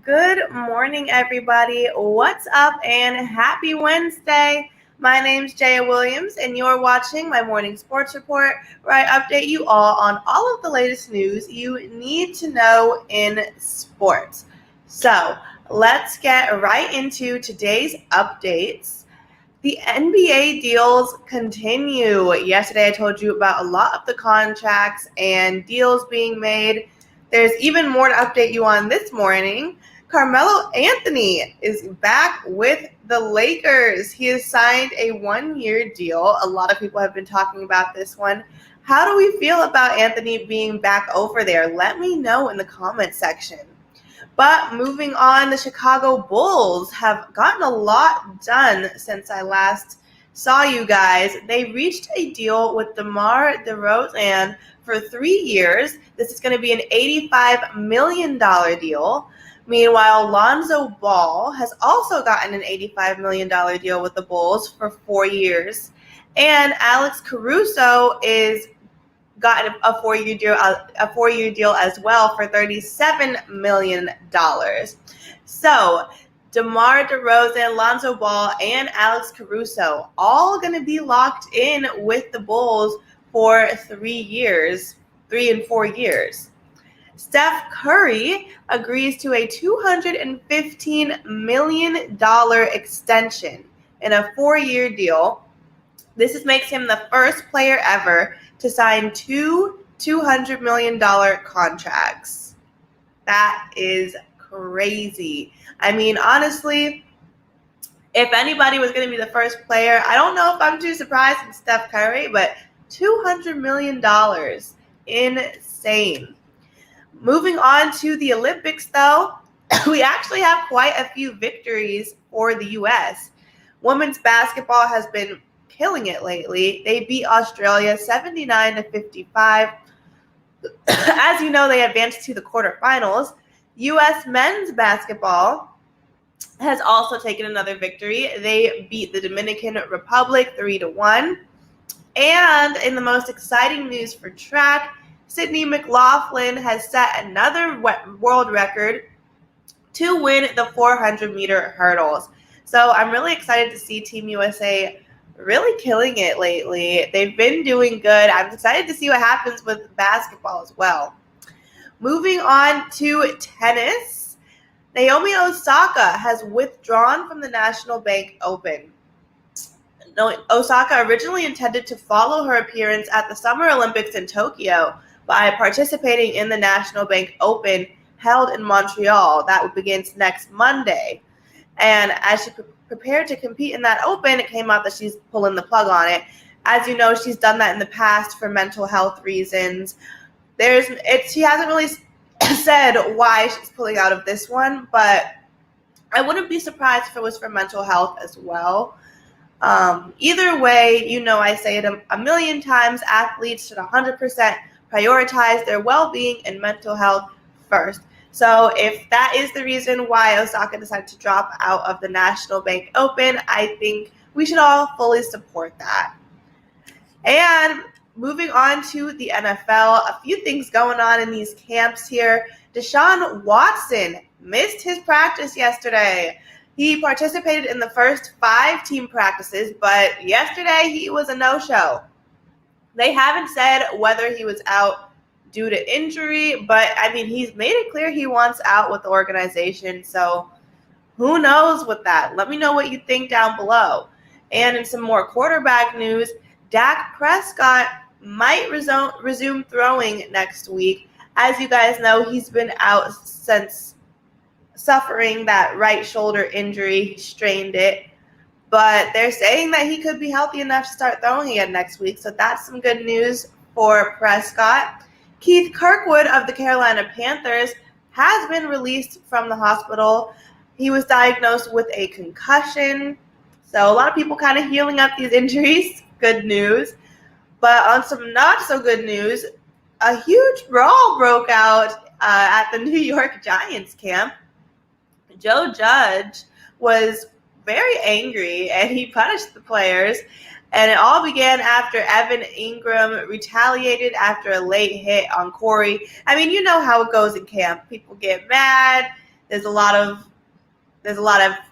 Good morning, everybody. What's up, and happy Wednesday. My name's Jaya Williams, and you're watching my morning sports report where I update you all on all of the latest news you need to know in sports. So, let's get right into today's updates. The NBA deals continue. Yesterday, I told you about a lot of the contracts and deals being made. There's even more to update you on this morning. Carmelo Anthony is back with the Lakers. He has signed a one-year deal. A lot of people have been talking about this one. How do we feel about Anthony being back over there? Let me know in the comment section. But moving on, the Chicago Bulls have gotten a lot done since I last saw you guys. They reached a deal with DeMar DeRozan for 3 years. This is going to be an $85 million deal. Meanwhile, Lonzo Ball has also gotten an $85 million deal with the Bulls for 4 years. And Alex Caruso is gotten a four-year deal as well for $37 million. So, DeMar DeRozan, Lonzo Ball, and Alex Caruso all going to be locked in with the Bulls for 3 years, 3 and 4 years. Steph Curry agrees to a $215 million extension in a 4-year deal. This makes him the first player ever to sign two $200 million contracts. That is crazy. I mean, honestly, if anybody was going to be the first player, I don't know if I'm too surprised in Steph Curry, but $200 million. Insane. Moving on to the Olympics, though, we actually have quite a few victories for the U.S. Women's basketball has been killing it lately. They beat Australia 79-55. As you know, they advanced to the quarterfinals. U.S. men's basketball has also taken another victory. They beat the Dominican Republic 3-1. And in the most exciting news for track, Sydney McLaughlin has set another world record to win the 400-meter hurdles. So I'm really excited to see Team USA really killing it lately. They've been doing good. I'm excited to see what happens with basketball as well. Moving on to tennis, Naomi Osaka has withdrawn from the National Bank Open. Osaka originally intended to follow her appearance at the Summer Olympics in Tokyo by participating in the National Bank Open held in Montreal. That begins next Monday. And as she prepared to compete in that Open, it came out that she's pulling the plug on it. As you know, she's done that in the past for mental health reasons. She hasn't really said why she's pulling out of this one, but I wouldn't be surprised if it was for mental health as well. Either way, you know I say it a million times, athletes should 100% prioritize their well-being and mental health first. So if that is the reason why Osaka decided to drop out of the National Bank Open, I think we should all fully support that. And moving on to the NFL, a few things going on in these camps here. Deshaun Watson missed his practice yesterday. He participated in the first 5 team practices, but yesterday he was a no-show. They haven't said whether he was out due to injury, but I mean, he's made it clear he wants out with the organization, so who knows with that? Let me know what you think down below. And in some more quarterback news, Dak Prescott might resume throwing next week. As you guys know, he's been out since suffering that right shoulder injury. He strained it, but they're saying that he could be healthy enough to start throwing again next week, so that's some good news for Prescott. Keith Kirkwood of the Carolina Panthers has been released from the hospital. He was diagnosed with a concussion. So a lot of people kind of healing up these injuries. Good news. But on some not so good news, a huge brawl broke out at the New York Giants camp. Joe Judge was very angry and he punished the players. And it all began after Evan Ingram retaliated after a late hit on Corey. I mean, you know how it goes in camp. People get mad. there's a lot of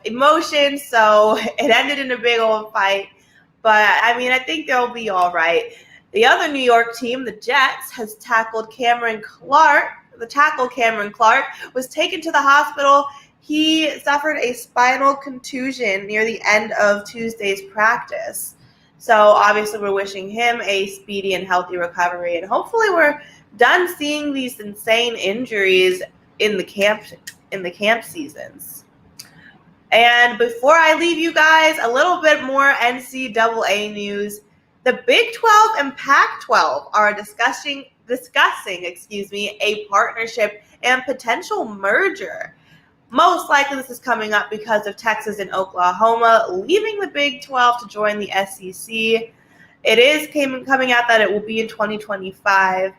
emotion, so it ended in a big old fight. But I mean, I think they'll be all right. The other New York team, the Jets, has tackled Cameron Clark. The tackle Cameron Clark was taken to the hospital. He suffered a spinal contusion near the end of Tuesday's practice. So obviously we're wishing him a speedy and healthy recovery, and hopefully we're done seeing these insane injuries in the camp seasons. And before I leave you guys, a little bit more NCAA news. The Big 12 and Pac-12 are discussing, a partnership and potential merger. Most likely this is coming up because of Texas and Oklahoma leaving the Big 12 to join the SEC. It is coming out that it will be in 2025.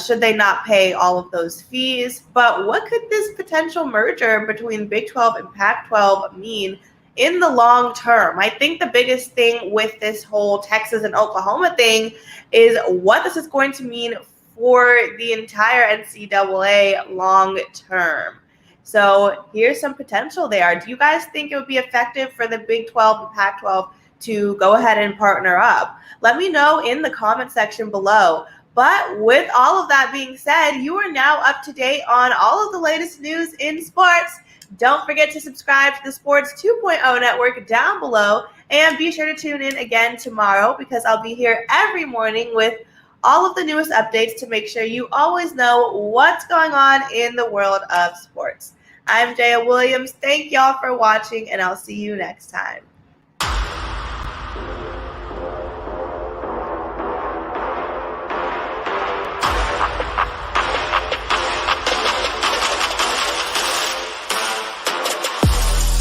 Should they not pay all of those fees. But what could this potential merger between Big 12 and Pac-12 mean in the long term? I think the biggest thing with this whole Texas and Oklahoma thing is what this is going to mean for the entire NCAA long term. So here's some potential there. Do you guys think it would be effective for the Big 12 and Pac-12 to go ahead and partner up? Let me know in the comment section below. But with all of that being said, you are now up to date on all of the latest news in sports. Don't forget to subscribe to the Sports 2.0 Network down below, and be sure to tune in again tomorrow because I'll be here every morning with all of the newest updates to make sure you always know what's going on in the world of sports. I'm Jaya Williams. Thank y'all for watching, and I'll see you next time.